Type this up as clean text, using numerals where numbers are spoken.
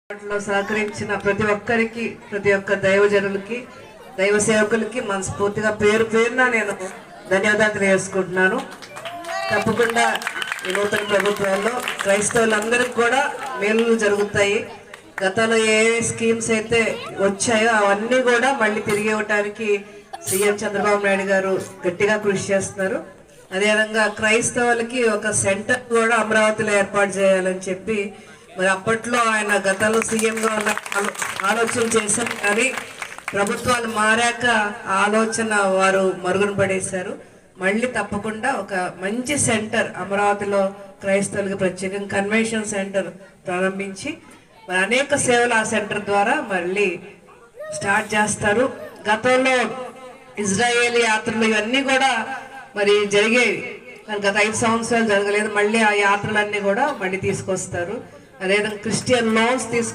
వాటిలో సహకరించిన ప్రతి ఒక్కరికి, ప్రతి ఒక్క దైవజనులకి, దైవ సేవకులకి మనస్ఫూర్తిగా పేరు పేరున నేను ధన్యవాదాలు తెలియజేసుకుంటున్నాను. తప్పకుండా ఈ నూతన ప్రభుత్వాల్లో క్రైస్తవులందరికీ కూడా మేలు జరుగుతాయి. గతంలో ఏ స్కీమ్స్ అయితే వచ్చాయో అవన్నీ కూడా మళ్ళీ తిరిగి ఇవ్వటానికి సీఎం చంద్రబాబు నాయుడు గారు గట్టిగా కృషి చేస్తున్నారు. అదేవిధంగా క్రైస్తవులకి ఒక సెంటర్ కూడా అమరావతిలో ఏర్పాటు చేయాలని చెప్పి మరి అప్పట్లో ఆయన గతంలో సీఎంగా ఉన్న ఆలోచన చేశారు. కానీ ప్రభుత్వాలు మారాక ఆలోచన వారు మరుగున పడేశారు. మళ్ళీ తప్పకుండా ఒక మంచి సెంటర్ అమరావతిలో క్రైస్తవులకు ప్రత్యేకంగా కన్వెన్షన్ సెంటర్ ప్రారంభించి మరి అనేక సేవలు ఆ సెంటర్ ద్వారా మళ్ళీ స్టార్ట్ చేస్తారు. గతంలో ఇజ్రాయేల్ యాత్రలు ఇవన్నీ కూడా మరి జరిగేవి, గత 5 సంవత్సరాలు జరగలేదు. మళ్ళీ ఆ యాత్రలన్నీ కూడా మళ్ళీ తీసుకొస్తారు. అదేవిధంగా క్రిస్టియన్ లోన్స్